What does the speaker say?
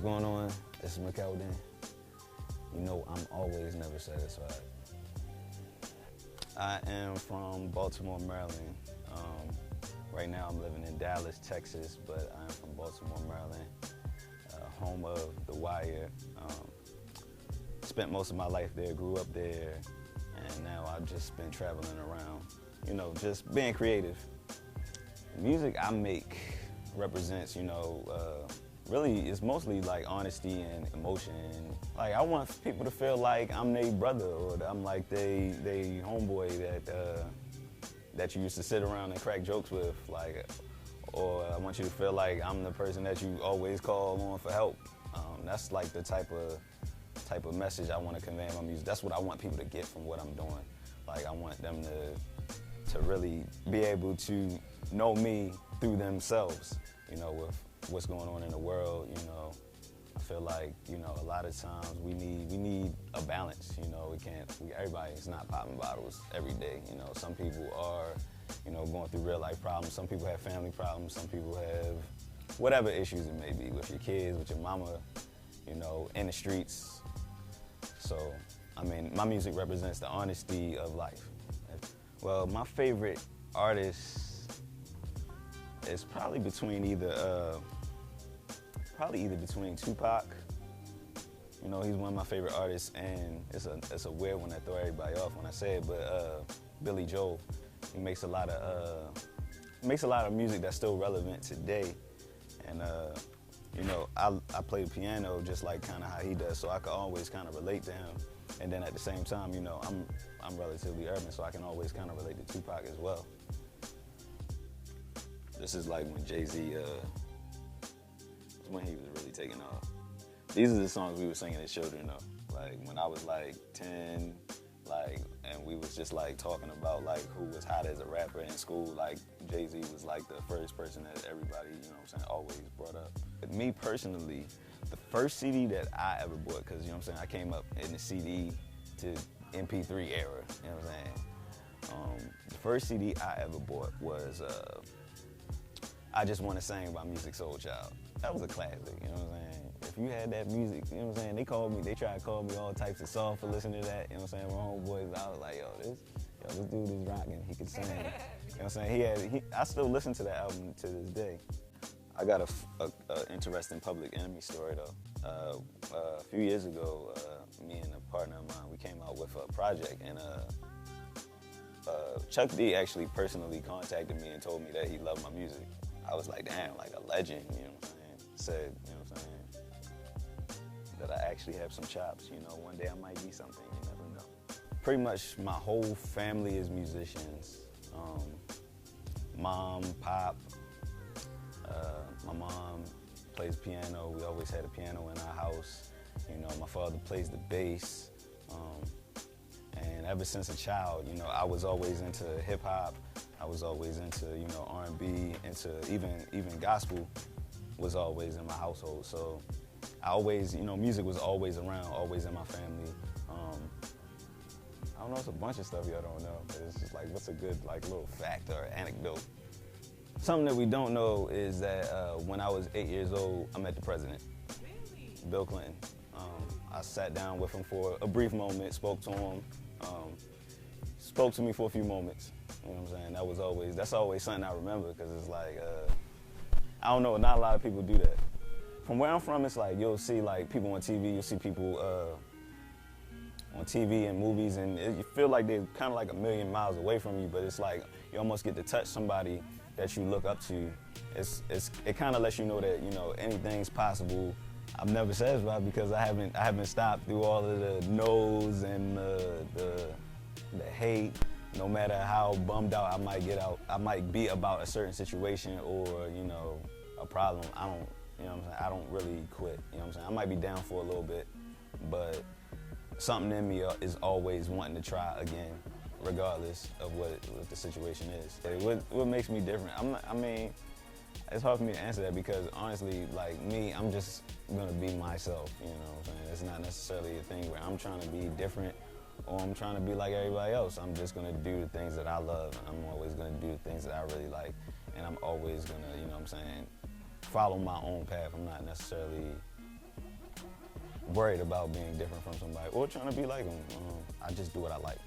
What's going on? This is McKeldin. You know I'm always never satisfied. I am from Baltimore, Maryland. Right now I'm living in Dallas, Texas, but I'm from Baltimore, Maryland, home of The Wire. Spent most of my life there, grew up there, and now I've just been traveling around, you know, just being creative. The music I make represents, really, it's mostly like honesty and emotion. Like, I want people to feel like I'm their brother, or that I'm like they homeboy that you used to sit around and crack jokes with, like, or I want you to feel like I'm the person that you always call on for help. That's like the type of message I want to convey in my music. That's what I want people to get from what I'm doing. Like, I want them to really be able to know me through themselves, with what's going on in the world. I feel like, a lot of times we need a balance. Everybody's not popping bottles every day. Some people are, going through real life problems. Some people have family problems. Some people have whatever issues it may be with your kids, with your mama, in the streets. So, my music represents the honesty of life. Well, my favorite artist is probably either between Tupac. He's one of my favorite artists, and it's a weird one that throw everybody off when I say it, but Billy Joel. He makes a lot of music that's still relevant today, and I play the piano just like kind of how he does, so I can always kind of relate to him. And then at the same time, I'm relatively urban, so I can always kind of relate to Tupac as well. This is like when Jay-Z, when he was really taking off. These are the songs we were singing as children, though. Like when I was like 10, and we was just like talking about like who was hot as a rapper in school. Like Jay-Z was like the first person that everybody, always brought up. But me personally, the first CD that I ever bought, because I came up in the CD to MP3 era. The first CD I ever bought was I Just Want to Sing by Musiq Soulchild. That was a classic, If you had that music, they tried to call me all types of soft for listening to that, my homeboys. I was like, this dude is rocking, he could sing. I still listen to that album to this day. I got a interesting Public Enemy story though. A few years ago, me and a partner of mine, we came out with a project, and Chuck D actually personally contacted me and told me that he loved my music. I was like, damn, like a legend, Said, that I actually have some chops, one day I might be something, you never know. Pretty much my whole family is musicians. Mom, pop, my mom plays piano. We always had a piano in our house. My father plays the bass. And ever since a child, I was always into hip hop. I was always into, R&B, into even gospel was always in my household. So I always, music was always around, always in my family. I don't know, it's a bunch of stuff y'all don't know, but it's just like, what's a good little fact or anecdote? Something that we don't know is that when I was 8 years old, I met the president, Bill Clinton. I sat down with him for a brief moment, spoke to him, spoke to me for a few moments. You know what I'm saying? That's always something I remember, because it's like, I don't know, not a lot of people do that. From where I'm from, it's like you'll see like people on TV, you'll see people on TV and movies, and you feel like they're kind of like a million miles away from you, but it's like you almost get to touch somebody that you look up to. It kind of lets you know that, anything's possible. I'm never satisfied because I haven't stopped through all of the no's and the hate. No matter how bummed out I might be about a certain situation or, a problem, I don't really quit, I might be down for a little bit, but something in me is always wanting to try again, regardless of what the situation is. What makes me different? It's hard for me to answer that, because honestly, like me, I'm just gonna be myself, It's not necessarily a thing where I'm trying to be different or I'm trying to be like everybody else. I'm just gonna do the things that I love, and I'm always gonna do the things that I really like, and I'm always gonna, follow my own path. I'm not necessarily worried about being different from somebody or trying to be like them. I just do what I like.